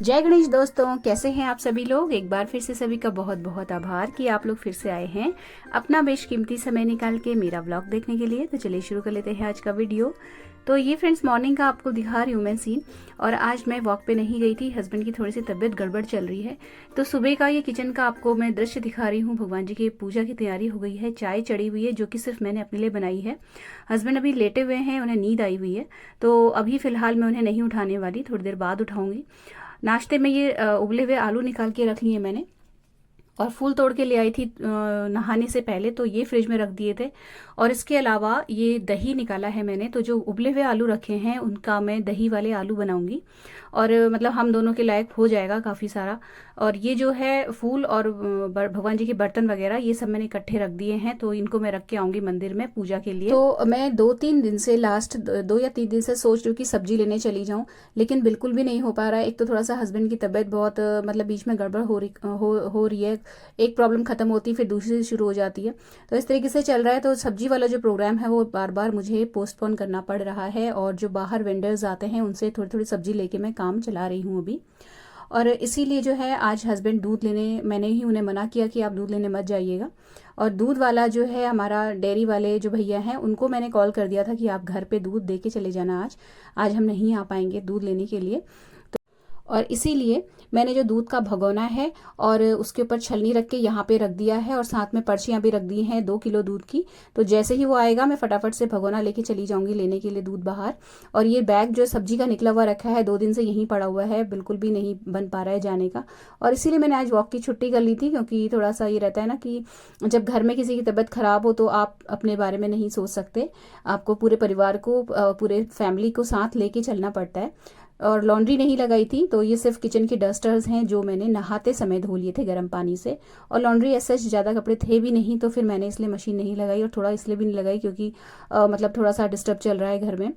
जय गणेश दोस्तों, कैसे हैं आप सभी लोग। एक बार फिर से सभी का बहुत बहुत आभार कि आप लोग फिर से आए हैं अपना बेशकीमती समय निकाल के मेरा व्लॉग देखने के लिए। तो चलिए शुरू कर लेते हैं आज का वीडियो। तो ये फ्रेंड्स मॉर्निंग का आपको दिखा रही हूँ मैं सीन। और आज मैं वॉक पे नहीं गई थी, हस्बैंड की थोड़ी सी तबीयत गड़बड़ चल रही है। तो सुबह का ये किचन का आपको मैं दृश्य दिखा रही हूँ। भगवान जी की पूजा की तैयारी हो गई है, चाय चढ़ी हुई है जो कि सिर्फ मैंने अपने लिए बनाई है। हस्बैंड अभी लेटे हुए हैं, उन्हें नींद आई हुई है, तो अभी फिलहाल मैं उन्हें नहीं उठाने वाली, थोड़ी देर बाद उठाऊंगी। नाश्ते में ये उबले हुए आलू निकाल के रख लिए मैंने, और फूल तोड़ के ले आई थी नहाने से पहले, तो ये फ्रिज में रख दिए थे। और इसके अलावा ये दही निकाला है मैंने, तो जो उबले हुए आलू रखे हैं उनका मैं दही वाले आलू बनाऊंगी। और मतलब हम दोनों के लायक हो जाएगा काफ़ी सारा। और ये जो है फूल और भगवान जी के बर्तन वगैरह ये सब मैंने इकट्ठे रख दिए हैं, तो इनको मैं रख के आऊंगी मंदिर में पूजा के लिए। तो मैं 2-3 दिन से, लास्ट 2 या 3 दिन से सोच रही हूँ कि सब्जी लेने चली जाऊँ, लेकिन बिल्कुल भी नहीं हो पा रहा है। एक तो थोड़ा सा हस्बैंड की तबीयत बहुत मतलब बीच में गड़बड़ हो रही है। एक प्रॉब्लम खत्म होती फिर दूसरी शुरू हो जाती है, तो इस तरीके से चल रहा है। तो सब्जी वाला जो प्रोग्राम है वो बार बार मुझे पोस्टपोन करना पड़ रहा है, और जो बाहर वेंडर्स आते हैं उनसे थोड़ी थोड़ी सब्जी लेके मैं काम चला रही हूँ अभी। और इसीलिए जो है आज हस्बैंड दूध लेने, मैंने ही उन्हें मना किया कि आप दूध लेने मत जाइएगा। और दूध वाला जो है हमारा डेयरी वाले जो भैया हैं उनको मैंने कॉल कर दिया था कि आप घर पे दूध दे के चले जाना, आज हम नहीं आ पाएंगे दूध लेने के लिए। और इसीलिए मैंने जो दूध का भगोना है और उसके ऊपर छलनी रख के यहाँ पे रख दिया है, और साथ में पर्चियाँ भी रख दी हैं 2 किलो दूध की। तो जैसे ही वो आएगा मैं फटाफट से भगोना लेके चली जाऊंगी लेने के लिए दूध बाहर। और ये बैग जो सब्जी का निकला हुआ रखा है 2 दिन से यहीं पड़ा हुआ है, बिल्कुल भी नहीं बन पा रहा है जाने का। और इसीलिए मैंने आज वॉक की छुट्टी कर ली थी, क्योंकि थोड़ा सा ये रहता है ना कि जब घर में किसी की तबीयत खराब हो तो आप अपने बारे में नहीं सोच सकते, आपको पूरे परिवार को पूरे फैमिली को साथ लेके चलना पड़ता है। और लॉन्ड्री नहीं लगाई थी, तो ये सिर्फ किचन के डस्टर्स हैं जो मैंने नहाते समय धो लिए थे गर्म पानी से। और लॉन्ड्री ऐसे ज़्यादा कपड़े थे भी नहीं, तो फिर मैंने इसलिए मशीन नहीं लगाई, और थोड़ा इसलिए भी नहीं लगाई क्योंकि मतलब थोड़ा सा डिस्टर्ब चल रहा है घर में।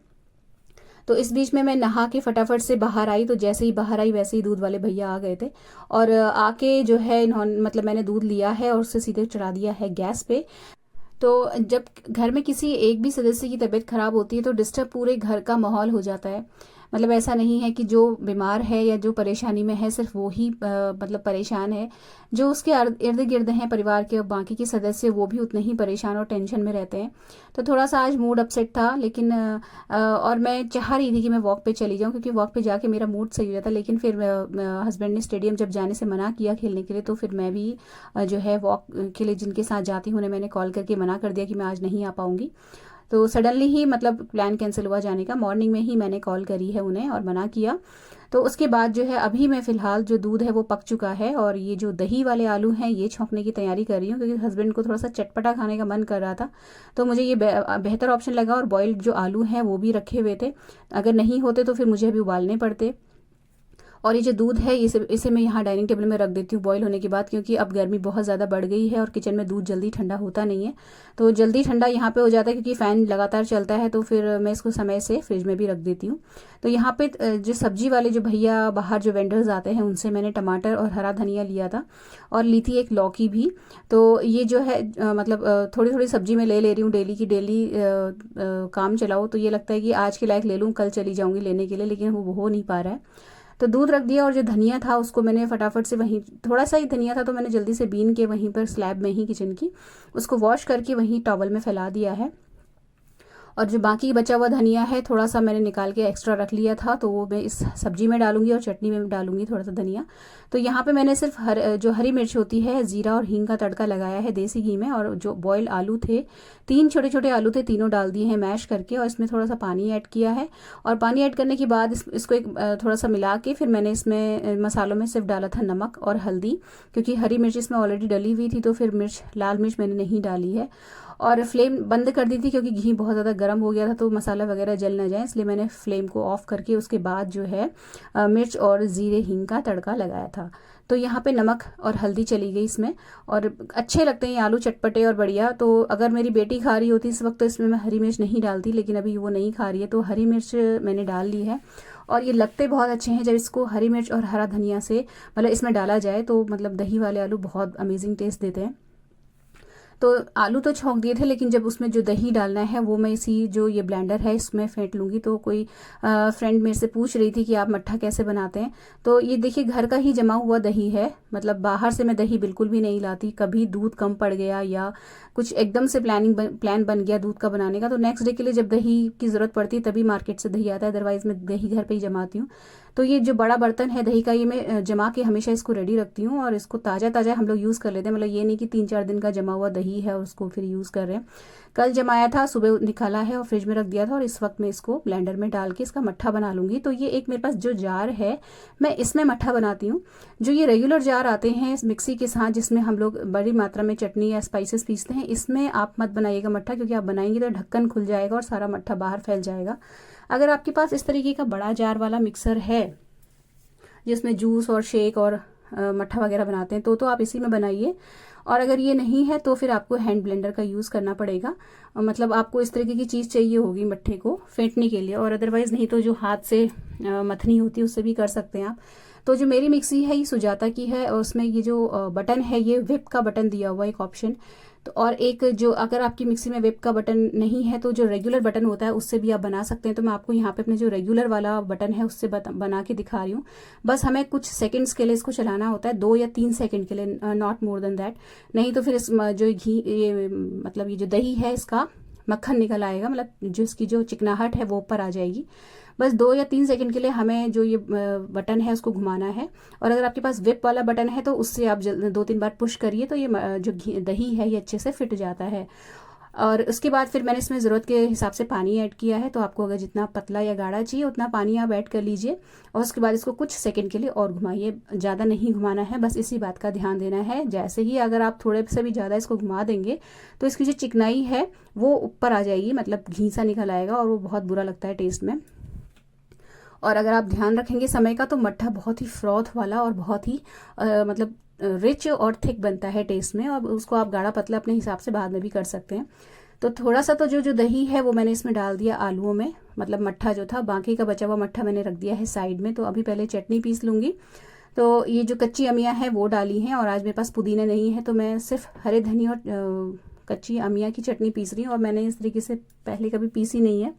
तो इस बीच में मैं नहा के फटाफट से बाहर आई, तो जैसे ही बाहर आई वैसे ही दूध वाले भैया आ गए थे। और आके जो है इन्होंने, मतलब मैंने दूध लिया है और उससे सीधे चढ़ा दिया है गैस पे। तो जब घर में किसी एक भी सदस्य की तबीयत खराब होती है तो डिस्टर्ब पूरे घर का माहौल हो जाता है। मतलब ऐसा नहीं है कि जो बीमार है या जो परेशानी में है सिर्फ वो ही मतलब परेशान है, जो उसके इर्द गिर्द हैं परिवार के बाकी के सदस्य वो भी उतने ही परेशान और टेंशन में रहते हैं। तो थोड़ा सा आज मूड अपसेट था, लेकिन और मैं चाह रही थी कि मैं वॉक पे चली जाऊं, क्योंकि वॉक पे जाके मेरा मूड सही हो जाता। लेकिन फिर हस्बैंड ने स्टेडियम जब जाने से मना किया खेलने के लिए, तो फिर मैं भी जो है वॉक के लिए जिनके साथ जाती हूँ उन्हें मैंने कॉल करके मना कर दिया कि मैं आज नहीं आ पाऊंगी। तो सडनली ही मतलब प्लान कैंसिल हुआ जाने का, मॉर्निंग में ही मैंने कॉल करी है उन्हें और मना किया। तो उसके बाद जो है अभी मैं फ़िलहाल जो दूध है वो पक चुका है, और ये जो दही वाले आलू हैं ये छौंकने की तैयारी कर रही हूँ, क्योंकि हस्बैंड को थोड़ा सा चटपटा खाने का मन कर रहा था। तो मुझे ये बेहतर ऑप्शन लगा, और बॉइल्ड जो आलू हैं वो भी रखे हुए थे, अगर नहीं होते तो फिर मुझे अभी उबालने पड़ते। और ये जो दूध है इसे मैं यहाँ डाइनिंग टेबल में रख देती हूँ बॉईल होने के बाद, क्योंकि अब गर्मी बहुत ज़्यादा बढ़ गई है और किचन में दूध जल्दी ठंडा होता नहीं है। तो जल्दी ठंडा यहाँ पे हो जाता है क्योंकि फ़ैन लगातार चलता है, तो फिर मैं इसको समय से फ्रिज में भी रख देती हूँ। तो यहाँ पे जो सब्जी वाले जो भैया बाहर जो वेंडर्स आते हैं उनसे मैंने टमाटर और हरा धनिया लिया था, और ली थी एक लौकी भी। तो ये जो है मतलब थोड़ी थोड़ी सब्जी मैं ले रही हूँ, डेली की डेली काम चलाओ, तो ये लगता है कि आज के लायक ले लूँ, कल चली जाऊँगी लेने के लिए, लेकिन वो हो नहीं पा रहा है। तो दूध रख दिया, और जो धनिया था उसको मैंने फटाफट से वहीं, थोड़ा सा ही धनिया था तो मैंने जल्दी से बीन के वहीं पर स्लैब में ही किचन की उसको वॉश करके वहीं टॉवल में फैला दिया है। और जो बाकी बचा हुआ धनिया है थोड़ा सा मैंने निकाल के एक्स्ट्रा रख लिया था, तो वो मैं इस सब्जी में डालूंगी और चटनी में डालूंगी थोड़ा सा धनिया। तो यहाँ पे मैंने सिर्फ जो हरी मिर्च होती है, जीरा और हींग का तड़का लगाया है देसी घी में। और जो बॉयल आलू थे, 3 छोटे छोटे आलू थे, तीनों डाल दिए हैं मैश करके, और इसमें थोड़ा सा पानी ऐड किया है। और पानी ऐड करने के बाद इसको एक थोड़ा सा मिला के फिर मैंने इसमें मसालों में सिर्फ डाला था नमक और हल्दी, क्योंकि हरी मिर्च इसमें ऑलरेडी डली हुई थी, तो फिर लाल मिर्च मैंने नहीं डाली है। और फ्लेम बंद कर दी थी क्योंकि घी बहुत ज़्यादा गर्म हो गया था, तो मसाला वगैरह जल ना जाए, इसलिए मैंने फ्लेम को ऑफ करके उसके बाद जो है मिर्च और ज़ीरे हींग का तड़का लगाया था। तो यहाँ पे नमक और हल्दी चली गई इसमें, और अच्छे लगते हैं ये आलू चटपटे और बढ़िया। तो अगर मेरी बेटी खा रही होती इस वक्त तो इसमें मैं हरी मिर्च नहीं डालती, लेकिन अभी वो नहीं खा रही है तो हरी मिर्च मैंने डाल ली है। और ये लगते बहुत अच्छे हैं जब इसको हरी मिर्च और हरा धनिया से मतलब इसमें डाला जाए, तो मतलब दही वाले आलू बहुत अमेजिंग टेस्ट देते हैं। तो आलू तो छौंक दिए थे, लेकिन जब उसमें जो दही डालना है वो मैं इसी जो ये ब्लेंडर है इसमें फेंट लूँगी। तो कोई फ्रेंड मेरे से पूछ रही थी कि आप मट्ठा कैसे बनाते हैं। तो ये देखिए घर का ही जमा हुआ दही है, मतलब बाहर से मैं दही बिल्कुल भी नहीं लाती। कभी दूध कम पड़ गया या कुछ एकदम से प्लान बन गया दूध का बनाने का, तो नेक्स्ट डे के लिए जब दही की ज़रूरत पड़ती है तभी मार्केट से दही आता है, अदरवाइज़ मैं दही घर पे ही जमाती हूँ। तो ये जो बड़ा बर्तन है दही का, ये मैं जमा के हमेशा इसको रेडी रखती हूँ और इसको ताज़ा ताज़ा हम लोग यूज़ कर लेते हैं। मतलब ये नहीं कि 3-4 दिन का जमा हुआ दही है और उसको फिर यूज़ कर रहे हैं। कल जमाया था, सुबह निकाला है और फ्रिज में रख दिया था, और इस वक्त मैं इसको ब्लेंडर में डाल के इसका मट्ठा बना लूँगी। तो ये एक मेरे पास जो जार है, मैं इसमें मट्ठा बनाती हूँ। जो ये रेगुलर जार आते हैं इस मिक्सी के साथ, जिसमें हम लोग बड़ी मात्रा में चटनी या स्पाइसेस पीसते हैं, इसमें आप मत बनाइएगा मट्ठा, क्योंकि आप बनाएंगे तो ढक्कन खुल जाएगा और सारा मट्ठा बाहर फैल जाएगा। अगर आपके पास इस तरीके का बड़ा जार वाला मिक्सर है जिसमें जूस और शेक और मट्ठा वगैरह बनाते हैं, तो आप इसी में बनाइए। और अगर ये नहीं है तो फिर आपको हैंड ब्लेंडर का यूज़ करना पड़ेगा। मतलब आपको इस तरीके की चीज़ चाहिए होगी मट्ठे को फेंटने के लिए, और अदरवाइज़ नहीं तो जो हाथ से मथनी होती है उससे भी कर सकते हैं आप। तो जो मेरी मिक्सी है ये सुजाता की है, और उसमें ये जो बटन है ये विप का बटन दिया हुआ है एक ऑप्शन। तो और एक जो अगर आपकी मिक्सी में विप का बटन नहीं है तो जो रेगुलर बटन होता है उससे भी आप बना सकते हैं। तो मैं आपको यहाँ पे अपने जो रेगुलर वाला बटन है उससे बना के दिखा रही हूँ। बस हमें कुछ सेकंड्स के लिए इसको चलाना होता है, 2 या 3 सेकंड के लिए, नॉट मोर देन दैट। नहीं तो फिर इस जो घी ये मतलब ये जो दही है इसका मक्खन निकल आएगा, मतलब जो इसकी जो चिकनाहट है वो ऊपर आ जाएगी। बस 2 या 3 सेकंड के लिए हमें जो ये बटन है उसको घुमाना है। और अगर आपके पास विप वाला बटन है तो उससे आप 2-3 बार पुश करिए तो ये जो दही है ये अच्छे से फिट जाता है। और उसके बाद फिर मैंने इसमें ज़रूरत के हिसाब से पानी ऐड किया है। तो आपको अगर जितना पतला या गाढ़ा चाहिए उतना पानी आप ऐड कर लीजिए, और उसके बाद इसको कुछ सेकंड के लिए और घुमाइए। ज़्यादा नहीं घुमाना है, बस इसी बात का ध्यान देना है। जैसे ही अगर आप थोड़े से भी ज़्यादा इसको घुमा देंगे तो इसकी जो चिकनाई है वो ऊपर आ जाएगी, मतलब घी सा निकल आएगा और वो बहुत बुरा लगता है टेस्ट में। और अगर आप ध्यान रखेंगे समय का तो मट्ठा बहुत ही फ्रॉथ वाला और बहुत ही मतलब रिच और थिक बनता है टेस्ट में। और उसको आप गाढ़ा पतला अपने हिसाब से बाद में भी कर सकते हैं। तो थोड़ा सा तो जो दही है वो मैंने इसमें डाल दिया आलूओं में, मतलब मट्ठा जो था, बाकी का बचा हुआ मट्ठा मैंने रख दिया है साइड में। तो अभी पहले चटनी पीस लूँगी। तो ये जो कच्ची अमियाँ हैं वो डाली हैं, और आज मेरे पास पुदीना नहीं है तो मैं सिर्फ हरे धनी और कच्ची अमियाँ की चटनी पीस रही हूँ। और मैंने इस तरीके से पहले कभी पीसी नहीं है।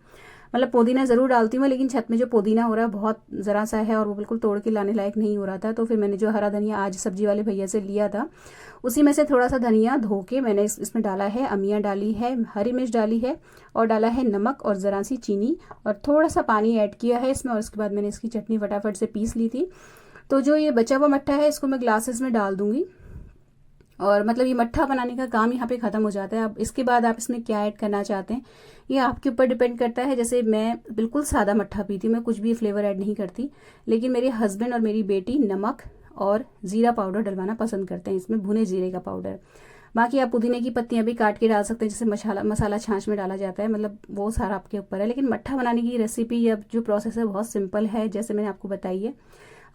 मतलब पुदीना ज़रूर डालती हूँ, लेकिन छत में जो पुदीना हो रहा है बहुत ज़रा सा है और वो बिल्कुल तोड़ के लाने लायक नहीं हो रहा था। तो फिर मैंने जो हरा धनिया आज सब्जी वाले भैया से लिया था उसी में से थोड़ा सा धनिया धो के मैंने इसमें डाला है। अमियाँ डाली है, हरी मिर्च डाली है, और डाला है नमक और ज़रा सी चीनी, और थोड़ा सा पानी ऐड किया है इसमें। और उसके बाद मैंने इसकी चटनी फटाफट से पीस ली थी। तो जो ये बचा हुआ मट्ठा है इसको मैं ग्लासेस में डाल दूँगी, और मतलब ये मट्ठा बनाने का काम यहाँ पे ख़त्म हो जाता है। अब इसके बाद आप इसमें क्या ऐड करना चाहते हैं ये आपके ऊपर डिपेंड करता है। जैसे मैं बिल्कुल सादा मट्ठा पीती हूँ, मैं कुछ भी फ्लेवर ऐड नहीं करती, लेकिन मेरे हस्बैंड और मेरी बेटी नमक और ज़ीरा पाउडर डलवाना पसंद करते हैं, इसमें भुने जीरे का पाउडर। बाकी आप पुदीने की पत्तियां भी काट के डाल सकते हैं, जैसे मसाला छाछ में डाला जाता है, मतलब वो सारा आपके ऊपर है। लेकिन मट्ठा बनाने की रेसिपी या जो प्रोसेस है बहुत सिंपल है, जैसे मैंने आपको बताई है,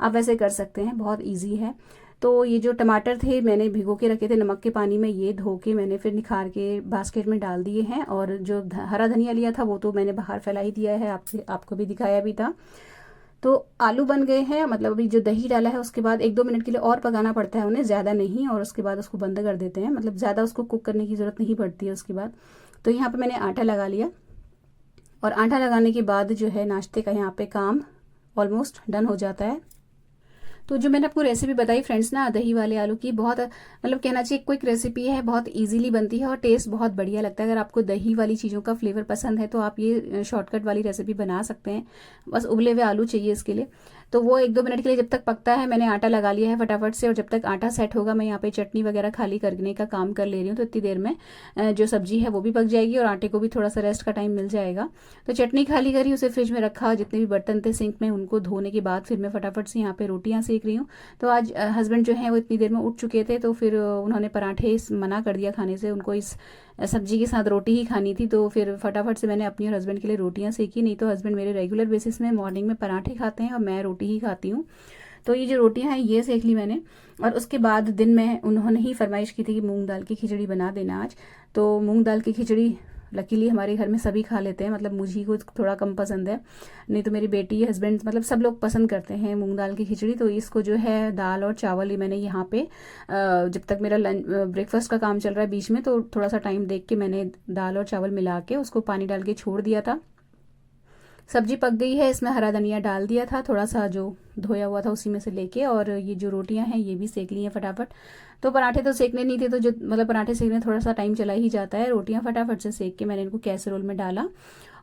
आप वैसे कर सकते हैं, बहुत ईजी है। तो ये जो टमाटर थे मैंने भिगो के रखे थे नमक के पानी में, ये धो के मैंने फिर निखार के बास्केट में डाल दिए हैं। और जो हरा धनिया लिया था वो तो मैंने बाहर फैला ही दिया है, आपको भी दिखाया भी था। तो आलू बन गए हैं, मतलब अभी जो दही डाला है उसके बाद 1-2 मिनट के लिए और पकाना पड़ता है उन्हें, ज़्यादा नहीं, और उसके बाद उसको बंद कर देते हैं। मतलब ज़्यादा उसको कुक करने की ज़रूरत नहीं पड़ती है उसके बाद। तो यहाँ पे मैंने आटा लगा लिया, और आटा लगाने के बाद जो है नाश्ते का यहाँ पे काम ऑलमोस्ट डन हो जाता है। तो जो मैंने आपको रेसिपी बताई फ्रेंड्स ना, दही वाले आलू की, बहुत मतलब कहना चाहिए क्विक रेसिपी है, बहुत इजीली बनती है और टेस्ट बहुत बढ़िया लगता है। अगर आपको दही वाली चीज़ों का फ्लेवर पसंद है तो आप ये शॉर्टकट वाली रेसिपी बना सकते हैं। बस उबले हुए आलू चाहिए इसके लिए। तो वो 1-2 मिनट के लिए जब तक पकता है मैंने आटा लगा लिया है फटाफट से, और जब तक आटा सेट होगा मैं यहाँ पे चटनी वगैरह खाली करने का काम कर ले रही हूँ। तो इतनी देर में जो सब्जी है वो भी पक जाएगी और आटे को भी थोड़ा सा रेस्ट का टाइम मिल जाएगा। तो चटनी खाली करी, उसे फ्रिज में रखा, जितने भी बर्तन थे सिंक में उनको धोने के बाद फिर मैं फटाफट से यहाँ पे रोटियाँ सेक रही हूँ। तो आज हस्बैंड जो है वो इतनी देर में उठ चुके थे, तो फिर उन्होंने पराठे मना कर दिया खाने से, उनको इस सब्जी के साथ रोटी ही खानी थी। तो फिर फटाफट से मैंने अपनी और हस्बैंड के लिए रोटियां सेकी। नहीं तो हस्बैंड मेरे रेगुलर बेसिस में मॉर्निंग में पराठे खाते हैं और मैं रोटी ही खाती हूँ। तो ये जो रोटियां हैं ये सेक ली मैंने। और उसके बाद दिन में उन्होंने ही फरमाइश की थी कि मूंग दाल की खिचड़ी बना देना आज। तो मूंग दाल की खिचड़ी लकीली हमारे घर में सभी खा लेते हैं, मतलब मुझे को थोड़ा कम पसंद है, नहीं तो मेरी बेटी, हस्बैंड, मतलब सब लोग पसंद करते हैं मूंग दाल की खिचड़ी। तो इसको जो है दाल और चावल ही मैंने यहाँ पे जब तक मेरा लंच ब्रेकफास्ट का काम चल रहा है बीच में, तो थोड़ा सा टाइम देख के मैंने दाल और चावल मिला के उसको पानी डाल के छोड़ दिया था। सब्जी पक गई है, इसमें हरा धनिया डाल दिया था थोड़ा सा, जो धोया हुआ था उसी में से लेके, और ये जो रोटियां हैं ये भी सेक ली हैं फटाफट। तो पराठे तो सेकने नहीं थे, तो जो मतलब पराठे सेकने थोड़ा सा टाइम चला ही जाता है, रोटियां फटाफट से सेक के मैंने इनको कैसरोल में डाला।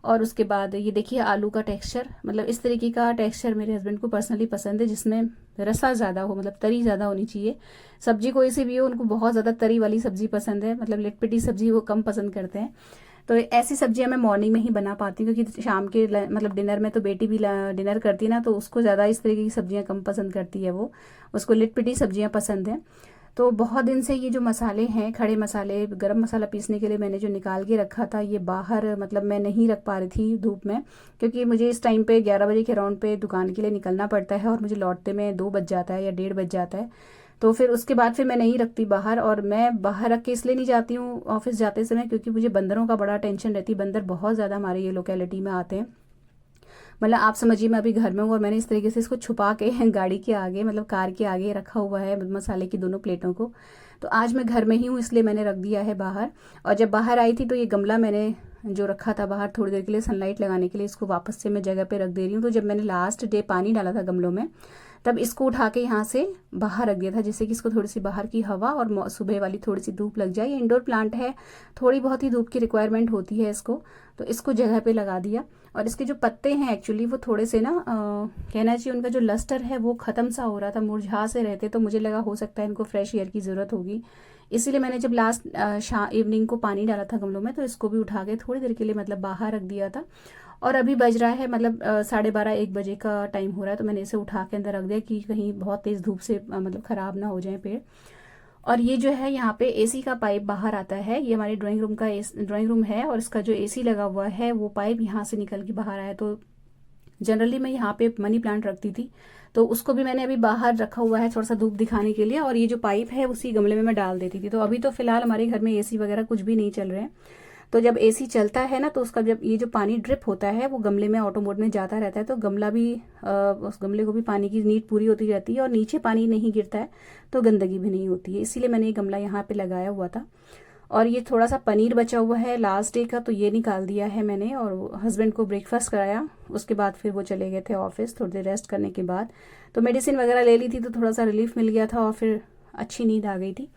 और उसके बाद ये देखिए आलू का टेक्सचर, मतलब इस तरीके का टेक्सचर मेरे हस्बैंड को पर्सनली पसंद है, जिसमें रसा ज़्यादा हो, मतलब तरी ज़्यादा होनी चाहिए। सब्जी कोई सी भी हो, उनको बहुत ज़्यादा तरी वाली सब्जी पसंद है, मतलब लिटपिटी सब्जी वो कम पसंद करते हैं। तो ऐसी सब्जियां मैं मॉर्निंग में ही बना पाती हूँ, क्योंकि शाम के मतलब डिनर में तो बेटी भी डिनर करती है ना, तो उसको ज़्यादा इस तरीके की सब्जियां कम पसंद करती है, वो उसको लिटपिटी सब्जियां पसंद हैं। तो बहुत दिन से ये जो मसाले हैं, खड़े मसाले, गरम मसाला पीसने के लिए मैंने जो निकाल के रखा था, ये बाहर मतलब मैं नहीं रख पा रही थी धूप में, क्योंकि मुझे इस टाइम पे 11 बजे के अराउंड पे दुकान के लिए निकलना पड़ता है, और मुझे लौटते में 2 बज जाता है या 1:30 बज जाता है। तो फिर उसके बाद फिर मैं नहीं रखती बाहर, और मैं बाहर रख के इसलिए नहीं जाती हूँ ऑफिस जाते समय, क्योंकि मुझे बंदरों का बड़ा टेंशन रहती है। बंदर बहुत ज़्यादा हमारे ये लोकेलिटी में आते हैं, मतलब आप समझिए मैं अभी घर में हूँ और मैंने इस तरीके से इसको छुपा के गाड़ी के आगे, मतलब कार के आगे रखा हुआ है मसाले की दोनों प्लेटों को। तो आज मैं घर में ही हूँ, इसलिए मैंने रख दिया है बाहर। और जब बाहर आई थी तो ये गमला मैंने जो रखा था बाहर थोड़ी देर के लिए सनलाइट लगाने के लिए, इसको वापस से मैं जगह पे रख दे रही हूँ। तो जब मैंने लास्ट डे पानी डाला था गमलों में, तब इसको उठा के यहाँ से बाहर रख दिया था, जिससे कि इसको थोड़ी सी बाहर की हवा और सुबह वाली थोड़ी सी धूप लग जाए। ये इंडोर प्लांट है, थोड़ी बहुत ही धूप की रिक्वायरमेंट होती है इसको, तो इसको जगह पे लगा दिया। और इसके जो पत्ते हैं एक्चुअली वो थोड़े से ना कहना चाहिए उनका जो लस्टर है वो ख़त्म सा हो रहा था, मुरझा से रहते, तो मुझे लगा हो सकता है इनको फ्रेश एयर की ज़रूरत होगी। इसीलिए मैंने जब लास्ट इवनिंग को पानी डाला था गमलों में, तो इसको भी उठा के थोड़ी देर के लिए मतलब बाहर रख दिया था। और अभी बज रहा है मतलब 12:30-1 बजे का टाइम हो रहा है, तो मैंने इसे उठा के अंदर रख दिया कि कहीं बहुत तेज़ धूप से मतलब ख़राब ना हो जाए पेड़। और ये जो है यहाँ पे एसी का पाइप बाहर आता है, ये हमारे ड्राइंग रूम का ड्राइंग रूम है, और इसका जो एसी लगा हुआ है वो पाइप यहाँ से निकल के बाहर आया। तो जनरली मैं यहाँ पे मनी प्लांट रखती थी, तो उसको भी मैंने अभी बाहर रखा हुआ है थोड़ा सा धूप दिखाने के लिए, और ये जो पाइप है उसी गमले में मैं डाल देती थी। तो अभी तो फिलहाल हमारे घर में एसी वगैरह कुछ भी नहीं चल रहे हैं। तो जब एसी चलता है ना, तो उसका जब ये जो पानी ड्रिप होता है वो गमले में ऑटो मोड में जाता रहता है, तो गमला भी उस गमले को भी पानी की नीड पूरी होती रहती है, और नीचे पानी नहीं गिरता है तो गंदगी भी नहीं होती है। इसीलिए मैंने ये गमला यहाँ पे लगाया हुआ था। और ये थोड़ा सा पनीर बचा हुआ है लास्ट डे का, तो ये निकाल दिया है मैंने, और हस्बैंड को ब्रेकफास्ट कराया। उसके बाद फिर वो चले गए थे ऑफिस थोड़ी देर रेस्ट करने के बाद। तो मेडिसिन वगैरह ले ली थी, तो थोड़ा सा रिलीफ मिल गया था, और फिर अच्छी नींद आ गई थी।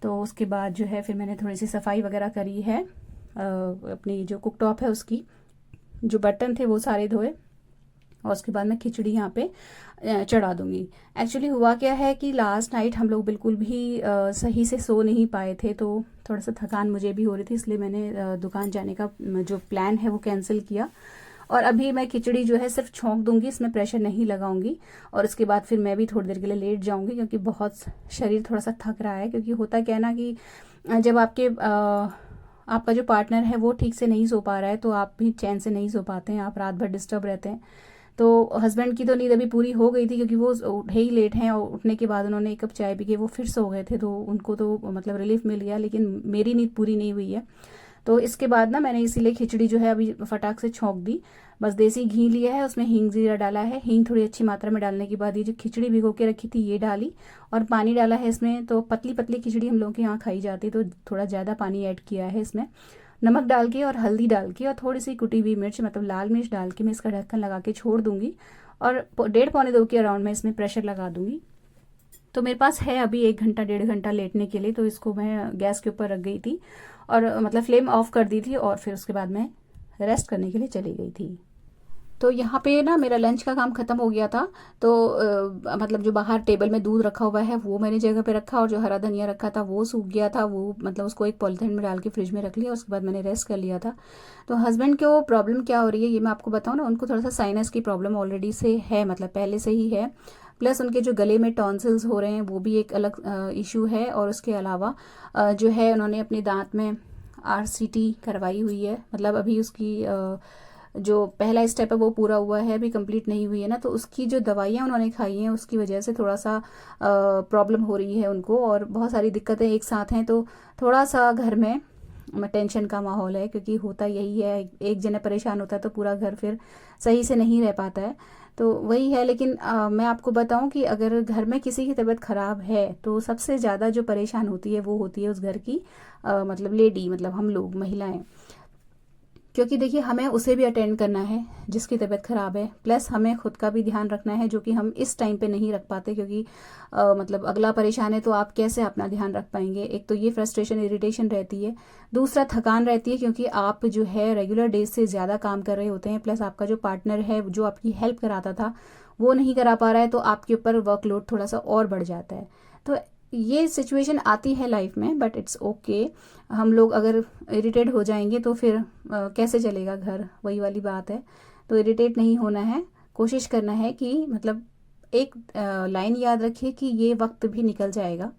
तो उसके बाद जो है फिर मैंने थोड़ी सी सफाई वगैरह करी है, अपनी जो कुकटॉप है उसकी जो बर्तन थे वो सारे धोए, और उसके बाद मैं खिचड़ी यहाँ पे चढ़ा दूंगी। एक्चुअली हुआ क्या है कि लास्ट नाइट हम लोग बिल्कुल भी सही से सो नहीं पाए थे, तो थोड़ा सा थकान मुझे भी हो रही थी, इसलिए मैंने दुकान जाने का जो प्लान है वो कैंसिल किया। और अभी मैं खिचड़ी जो है सिर्फ छोंक दूंगी, इसमें प्रेशर नहीं लगाऊंगी, और उसके बाद फिर मैं भी थोड़ी देर के लिए लेट जाऊंगी, क्योंकि बहुत शरीर थोड़ा सा थक रहा है। क्योंकि होता क्या है ना कि जब आपका जो पार्टनर है वो ठीक से नहीं सो पा रहा है, तो आप भी चैन से नहीं सो पाते हैं, आप रात भर डिस्टर्ब रहते हैं। तो हस्बैंड की तो नींद अभी पूरी हो गई थी, क्योंकि वो उठे ही लेट हैं, और उठने के बाद उन्होंने 1 कप चाय पी के वो फिर सो गए थे, तो उनको तो मतलब रिलीफ मिल गया, लेकिन मेरी नींद पूरी नहीं हुई है। तो इसके बाद ना मैंने इसीलिए खिचड़ी जो है अभी फटाक से छोंक दी। बस देसी घी लिया है, उसमें हींग जीरा डाला है, हींग थोड़ी अच्छी मात्रा में डालने के बाद ये जो खिचड़ी भिगो के रखी थी ये डाली, और पानी डाला है इसमें। तो पतली पतली खिचड़ी हम लोगों के यहाँ खाई जाती, तो थोड़ा ज़्यादा पानी ऐड किया है इसमें, नमक डाल के और हल्दी डाल के और थोड़ी सी कुटी हुई मिर्च, मतलब लाल मिर्च डाल के मैं इसका ढक्कन लगा के छोड़ दूंगी, और 1.5-1.25 के अराउंड में इसमें प्रेशर लगा दूंगी। तो मेरे पास है अभी 1 घंटा 1.5 घंटा लेटने के लिए, तो इसको मैं गैस के ऊपर रख गई थी, और मतलब फ्लेम ऑफ कर दी थी, और फिर उसके बाद मैं रेस्ट करने के लिए चली गई थी। तो यहाँ पे ना मेरा लंच का काम खत्म हो गया था, तो मतलब जो बाहर टेबल में दूध रखा हुआ है वो मैंने जगह पे रखा, और जो हरा धनिया रखा था वो सूख गया था, वो मतलब उसको एक पॉलिथीन में डाल के फ्रिज में रख लिया। उसके बाद मैंने रेस्ट कर लिया था। तो हस्बैंड को प्रॉब्लम क्या हो रही है ये मैं आपको बताऊँ ना, उनको थोड़ा सा साइनस की प्रॉब्लम ऑलरेडी से है, मतलब पहले से ही है, प्लस उनके जो गले में टॉन्सिल्स हो रहे हैं वो भी एक अलग इशू है। और उसके अलावा जो है उन्होंने अपने दांत में RCT करवाई हुई है, मतलब अभी उसकी जो पहला स्टेप है वो पूरा हुआ है, अभी कंप्लीट नहीं हुई है ना, तो उसकी जो दवाइयाँ उन्होंने खाई हैं उसकी वजह से थोड़ा सा प्रॉब्लम हो रही है उनको, और बहुत सारी दिक्कतें एक साथ हैं। तो थोड़ा सा घर में टेंशन का माहौल है, क्योंकि होता यही है, एक जना परेशान होता है तो पूरा घर फिर सही से नहीं रह पाता है। तो वही है। लेकिन मैं आपको बताऊं कि अगर घर में किसी की तबीयत खराब है तो सबसे ज़्यादा जो परेशान होती है वो होती है उस घर की मतलब लेडी, मतलब हम लोग महिलाएं। क्योंकि देखिए हमें उसे भी अटेंड करना है जिसकी तबीयत ख़राब है, प्लस हमें खुद का भी ध्यान रखना है जो कि हम इस टाइम पे नहीं रख पाते, क्योंकि मतलब अगला परेशान है तो आप कैसे अपना ध्यान रख पाएंगे। एक तो ये फ्रस्ट्रेशन इरिटेशन रहती है, दूसरा थकान रहती है क्योंकि आप जो है रेगुलर डेज से ज़्यादा काम कर रहे होते हैं, प्लस आपका जो पार्टनर है जो आपकी हेल्प कराता था वो नहीं करा पा रहा है, तो आपके ऊपर वर्कलोड थोड़ा सा और बढ़ जाता है। तो ये सिचुएशन आती है लाइफ में, बट इट्स ओके। हम लोग अगर इरिटेट हो जाएंगे तो फिर कैसे चलेगा घर, वही वाली बात है। तो इरिटेट नहीं होना है, कोशिश करना है कि मतलब एक लाइन याद रखिए कि ये वक्त भी निकल जाएगा।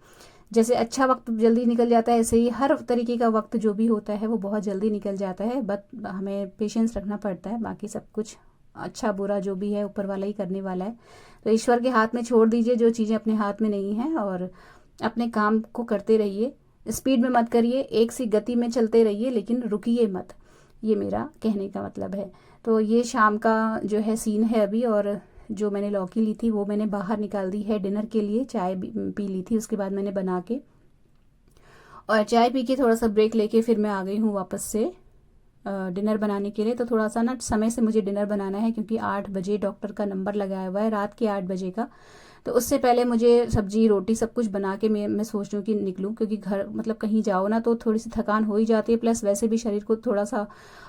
जैसे अच्छा वक्त जल्दी निकल जाता है, ऐसे ही हर तरीके का वक्त जो भी होता है वो बहुत जल्दी निकल जाता है, बट हमें पेशेंस रखना पड़ता है। बाकी सब कुछ अच्छा बुरा जो भी है ऊपर वाला ही करने वाला है। तो ईश्वर के हाथ में छोड़ दीजिए जो चीज़ें अपने हाथ में नहीं हैं, और अपने काम को करते रहिए। स्पीड में मत करिए, एक सी गति में चलते रहिए, लेकिन रुकिए मत। ये मेरा कहने का मतलब है। तो ये शाम का जो है सीन है अभी, और जो मैंने लौकी ली थी वो मैंने बाहर निकाल दी है डिनर के लिए। चाय पी ली थी, उसके बाद मैंने बना के, और चाय पी के थोड़ा सा ब्रेक लेके फिर मैं आ गई हूँ वापस से डिनर बनाने के लिए। तो थोड़ा सा ना समय से मुझे डिनर बनाना है, क्योंकि 8 बजे डॉक्टर का नंबर लगाया हुआ है, रात के 8 बजे का। तो उससे पहले मुझे सब्जी रोटी सब कुछ बना के मैं सोच रही हूँ कि निकलूँ, क्योंकि घर मतलब कहीं जाओ ना तो थोड़ी सी थकान हो ही जाती है, प्लस वैसे भी शरीर को थोड़ा सा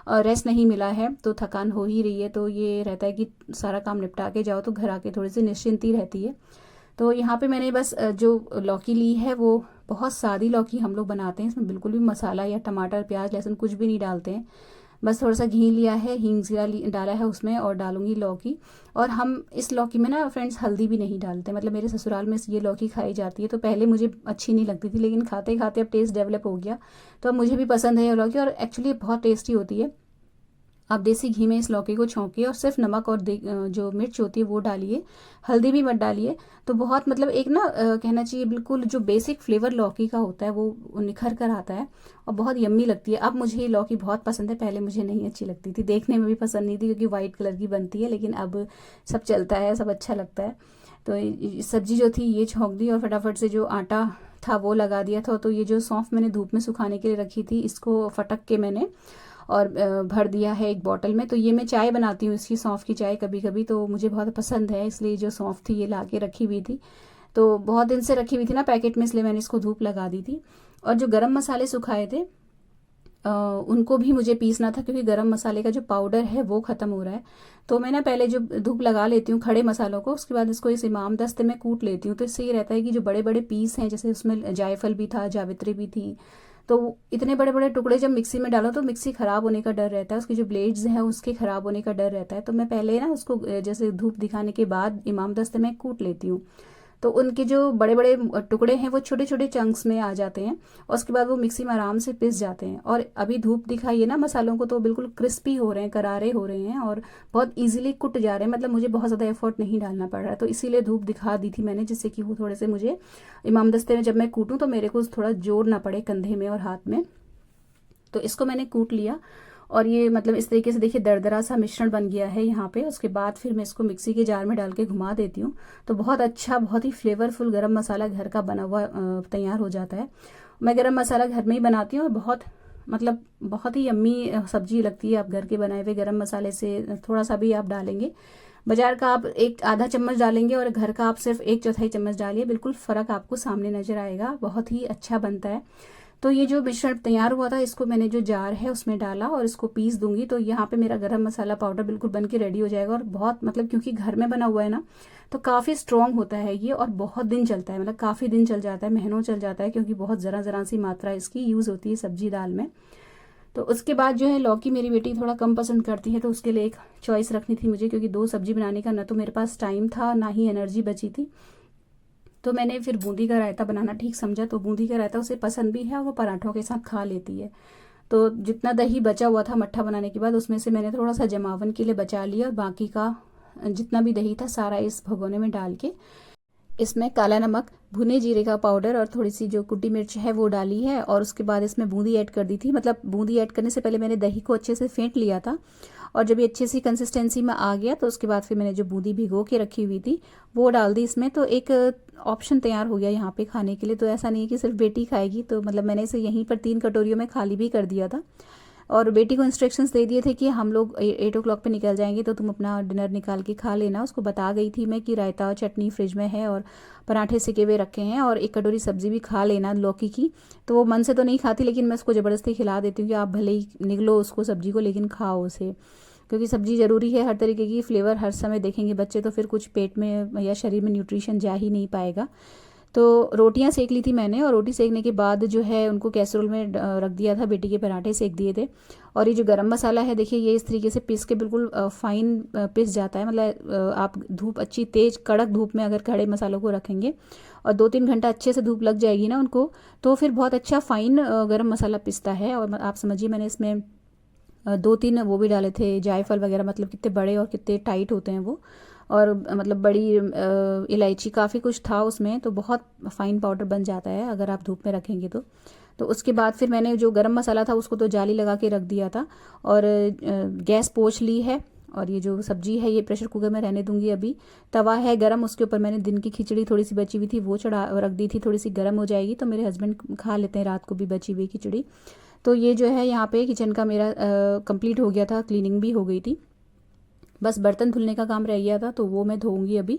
रेस्ट नहीं मिला है तो थकान हो ही रही है। तो ये रहता है कि सारा काम निपटा के जाओ तो घर आके थोड़ी सी निश्चिंती रहती है। तो यहाँ पे मैंने बस जो लौकी ली है वो बहुत सादी लौकी हम लोग बनाते हैं, इसमें बिल्कुल भी मसाला या टमाटर प्याज लहसुन कुछ भी नहीं डालते हैं। बस थोड़ा सा घी लिया है, हींग जीरा डाला है उसमें, और डालूंगी लौकी। और हम इस लौकी में ना फ्रेंड्स हल्दी भी नहीं डालते, मतलब मेरे ससुराल में ये लौकी खाई जाती है। तो पहले मुझे अच्छी नहीं लगती थी, लेकिन खाते खाते अब टेस्ट डेवलप हो गया, तो अब मुझे भी पसंद है ये लौकी, और एक्चुअली बहुत टेस्टी होती है। आप देसी घी में इस लौकी को छौंकिए और सिर्फ नमक और जो मिर्च होती है वो डालिए, हल्दी भी मत डालिए। तो बहुत मतलब एक ना कहना चाहिए बिल्कुल जो बेसिक फ्लेवर लौकी का होता है वो निखर कर आता है, और बहुत यम्मी लगती है। अब मुझे ये लौकी बहुत पसंद है, पहले मुझे नहीं अच्छी लगती थी, देखने में भी पसंद नहीं थी क्योंकि वाइट कलर की बनती है, लेकिन अब सब चलता है, सब अच्छा लगता है। तो सब्जी जो थी ये छौंक दी, और फटाफट से जो आटा था वो लगा दिया था। तो ये जो सौंफ मैंने धूप में सुखाने के लिए रखी थी, इसको फटक के मैंने और भर दिया है एक बॉटल में। तो ये मैं चाय बनाती हूँ इसकी, सौंफ की चाय कभी कभी, तो मुझे बहुत पसंद है, इसलिए जो सौंफ थी ये ला के रखी हुई थी। तो बहुत दिन से रखी हुई थी ना पैकेट में, इसलिए मैंने इसको धूप लगा दी थी। और जो गरम मसाले सुखाए थे उनको भी मुझे पीसना था, क्योंकि गरम मसाले का जो पाउडर है वो ख़त्म हो रहा है। तो मैं ना पहले जो धूप लगा लेती हूँ खड़े मसालों को, उसके बाद इसको इस इमाम दस्ते में कूट लेती हूँ। तो इससे ये रहता है कि जो बड़े बड़े पीस हैं, जैसे उसमें जायफल भी था, जावित्री भी थी, तो इतने बड़े बड़े टुकड़े जब मिक्सी में डालो तो मिक्सी ख़राब होने का डर रहता है, उसकी जो ब्लेड्स हैं उसके ख़राब होने का डर रहता है। तो मैं पहले ना उसको जैसे धूप दिखाने के बाद इमाम दस्ते में कूट लेती हूँ, तो उनके जो बड़े बड़े टुकड़े हैं वो छोटे छोटे चंक्स में आ जाते हैं, और उसके बाद वो मिक्सी में आराम से पिस जाते हैं। और अभी धूप दिखाई है ना मसालों को, तो बिल्कुल क्रिस्पी हो रहे हैं, करारे हो रहे हैं, और बहुत इजीली कुट जा रहे हैं, मतलब मुझे बहुत ज़्यादा एफर्ट नहीं डालना पड़ रहा है। तो इसीलिए धूप दिखा दी थी मैंने, जिससे कि वो थोड़े से मुझे इमाम दस्ते में जब मैं कूटूँ तो मेरे को थोड़ा जोर ना पड़े कंधे में और हाथ में। तो इसको मैंने कूट लिया, और ये मतलब इस तरीके से देखिए दरदरा सा मिश्रण बन गया है यहाँ पे। उसके बाद फिर मैं इसको मिक्सी के जार में डाल के घुमा देती हूँ, तो बहुत अच्छा, बहुत ही फ्लेवरफुल गरम मसाला घर का बना हुआ तैयार हो जाता है। मैं गरम मसाला घर में ही बनाती हूँ, और बहुत मतलब बहुत ही यम्मी सब्जी लगती है। आप घर के बनाए हुए गरम मसाले से थोड़ा सा भी आप डालेंगे, बाजार का आप एक आधा चम्मच डालेंगे और घर का आप सिर्फ 1/4 चम्मच डालिए, बिल्कुल फ़र्क आपको सामने नज़र आएगा, बहुत ही अच्छा बनता है। तो ये जो मिश्रण तैयार हुआ था इसको मैंने जो जार है उसमें डाला और इसको पीस दूंगी, तो यहाँ पे मेरा गरम मसाला पाउडर बिल्कुल बन के रेडी हो जाएगा। और बहुत मतलब क्योंकि घर में बना हुआ है ना, तो काफ़ी स्ट्रॉन्ग होता है ये, और बहुत दिन चलता है, मतलब काफ़ी दिन चल जाता है, महीनों चल जाता है, क्योंकि बहुत ज़रा ज़रा सी मात्रा इसकी यूज़ होती है सब्जी दाल में। तो उसके बाद जो है लौकी मेरी बेटी थोड़ा कम पसंद करती है, तो उसके लिए एक चॉइस रखनी थी मुझे, क्योंकि 2 सब्जी बनाने का ना तो मेरे पास टाइम था ना ही एनर्जी बची थी। तो मैंने फिर बूंदी का रायता बनाना ठीक समझा, तो बूंदी का रायता उसे पसंद भी है और वो पराठों के साथ खा लेती है। तो जितना दही बचा हुआ था मट्ठा बनाने के बाद, उसमें से मैंने थोड़ा सा जमावन के लिए बचा लिया, और बाकी का जितना भी दही था सारा इस भगोने में डाल के इसमें काला नमक, भुने जीरे का पाउडर और थोड़ी सी जो कुटी मिर्च है वो डाली है। और उसके बाद इसमें बूंदी ऐड कर दी थी। मतलब बूंदी ऐड करने से पहले मैंने दही को अच्छे से फेंट लिया था, और जब ये अच्छी सी कंसिस्टेंसी में आ गया तो उसके बाद फिर मैंने जो बूंदी भिगो के रखी हुई थी वो डाल दी इसमें। तो एक ऑप्शन तैयार हो गया यहाँ पे खाने के लिए। तो ऐसा नहीं है कि सिर्फ बेटी खाएगी, तो मतलब मैंने इसे यहीं पर 3 कटोरियों में खाली भी कर दिया था। और बेटी को इंस्ट्रक्शंस दे दिए थे कि हम लोग 8 o'clock पे निकल जाएंगे, तो तुम अपना डिनर निकाल के खा लेना। उसको बता गई थी मैं कि रायता और चटनी फ्रिज में है और पराठे सिके हुए रखे हैं, और 1 कटोरी सब्जी भी खा लेना लौकी की। तो वो मन से तो नहीं खाती, लेकिन मैं उसको ज़बरदस्ती खिला देती हूँ कि आप भले ही निगलो उसको सब्जी को, लेकिन खाओ उसे, क्योंकि सब्जी ज़रूरी है। हर तरीके की फ्लेवर हर समय देखेंगे बच्चे तो फिर कुछ पेट में या शरीर में न्यूट्रिशन जा ही नहीं पाएगा। तो रोटियां सेक ली थी मैंने, और रोटी सेकने के बाद जो है उनको कैसरोल में रख दिया था, बेटी के पराठे सेक दिए थे। और ये जो गरम मसाला है देखिए, ये इस तरीके से पीस के बिल्कुल फाइन पिस जाता है। मतलब आप धूप अच्छी तेज कड़क धूप में अगर खड़े मसालों को रखेंगे और 2-3 घंटा अच्छे से धूप लग जाएगी ना उनको, तो फिर बहुत अच्छा फाइन गरम मसाला पिसता है। और आप समझिए मैंने इसमें 2-3 वो भी डाले थे जायफल वगैरह, मतलब कितने बड़े और कितने टाइट होते हैं वो। और मतलब बड़ी इलायची, काफ़ी कुछ था उसमें, तो बहुत फाइन पाउडर बन जाता है अगर आप धूप में रखेंगे तो उसके बाद फिर मैंने जो गरम मसाला था उसको तो जाली लगा के रख दिया था, और गैस पोंछ ली है। और ये जो सब्जी है ये प्रेशर कुकर में रहने दूंगी अभी। तवा है गरम, उसके ऊपर मैंने दिन की खिचड़ी थोड़ी सी बची हुई थी वो चढ़ा रख दी थी, थोड़ी सी गर्म हो जाएगी तो मेरे हस्बैंड खा लेते हैं रात को भी बची हुई खिचड़ी। तो ये जो है यहाँ पे किचन का मेरा कंप्लीट हो गया था, क्लीनिंग भी हो गई थी, बस बर्तन धुलने का काम रह गया था तो वो मैं धोऊंगी अभी।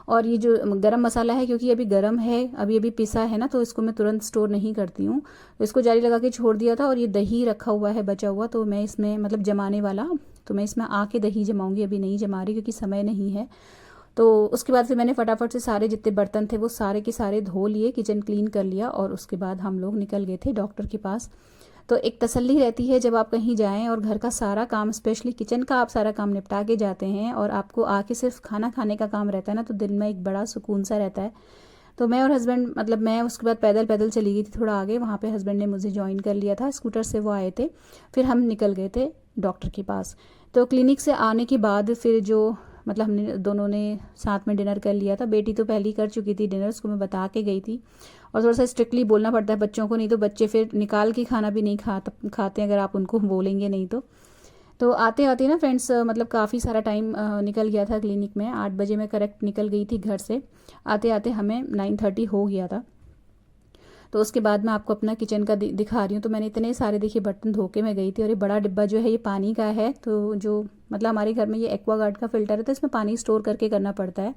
और ये जो गरम मसाला है, क्योंकि अभी गरम है, अभी अभी पिसा है ना, तो इसको मैं तुरंत स्टोर नहीं करती हूँ, तो इसको जाली लगा के छोड़ दिया था। और ये दही रखा हुआ है बचा हुआ, तो मैं इसमें मतलब जमाने वाला, तो मैं इसमें आके दही जमाऊंगी, अभी नहीं जमा रही क्योंकि समय नहीं है। तो उसके बाद फिर मैंने फटाफट से सारे जितने बर्तन थे वो सारे के सारे धो लिए, किचन क्लीन कर लिया, और उसके बाद हम लोग निकल गए थे डॉक्टर के पास। तो एक तसल्ली रहती है जब आप कहीं जाएं और घर का सारा काम, स्पेशली किचन का आप सारा काम निपटा के जाते हैं और आपको आके सिर्फ खाना खाने का काम रहता है ना, तो दिल में एक बड़ा सुकून सा रहता है। तो मैं और हस्बैंड, मतलब मैं उसके बाद पैदल पैदल चली गई थी थोड़ा आगे, वहाँ पे हस्बैंड ने मुझे ज्वाइन कर लिया था, स्कूटर से वो आए थे। फिर हम निकल गए थे डॉक्टर के पास। तो क्लिनिक से आने के बाद फिर जो मतलब हमने दोनों ने साथ में डिनर कर लिया था। बेटी तो पहले ही कर चुकी थी डिनर, उसको मैं बता के गई थी। और थोड़ा सा स्ट्रिक्टली बोलना पड़ता है बच्चों को, नहीं तो बच्चे फिर निकाल के खाना भी नहीं खाते अगर आप उनको बोलेंगे नहीं तो आते आते ना फ्रेंड्स, मतलब काफ़ी सारा टाइम निकल गया था क्लिनिक में। 8 बजे मैं करेक्ट निकल गई थी घर से, आते आते हमें 9:30 हो गया था। तो उसके बाद मैं आपको अपना किचन का दिखा रही हूँ। तो मैंने इतने सारे देखिए बर्तन धो के मैं गई थी, और ये बड़ा डिब्बा जो है ये पानी का है। तो जो मतलब हमारे घर में ये एक्वागार्ड का फ़िल्टर है, तो इसमें पानी स्टोर करके करना पड़ता है।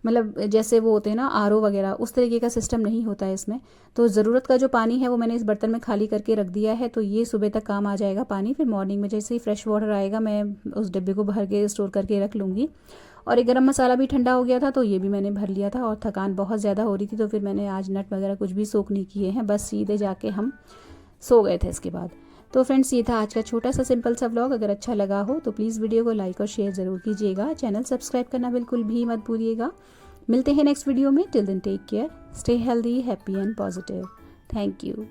मतलब जैसे वो होते हैं ना आरओ वगैरह, उस तरीके का सिस्टम नहीं होता है इसमें। तो ज़रूरत का जो पानी है वो मैंने इस बर्तन में खाली करके रख दिया है, तो ये सुबह तक काम आ जाएगा पानी। फिर मॉर्निंग में जैसे ही फ्रेश वाटर आएगा मैं उस डिब्बे को भर के स्टोर करके रख लूँगी। और एक गरम मसाला भी ठंडा हो गया था तो ये भी मैंने भर लिया था। और थकान बहुत ज़्यादा हो रही थी तो फिर मैंने आज नट वगैरह कुछ भी सोक नहीं किए हैं, बस सीधे जाके हम सो गए थे इसके बाद। तो फ्रेंड्स ये था आज का छोटा सा सिंपल सा व्लॉग। अगर अच्छा लगा हो तो प्लीज़ वीडियो को लाइक और शेयर ज़रूर कीजिएगा। चैनल सब्सक्राइब करना बिल्कुल भी मत भूलिएगा। मिलते हैं नेक्स्ट वीडियो में। Till then take care, stay healthy, happy and positive. Thank you.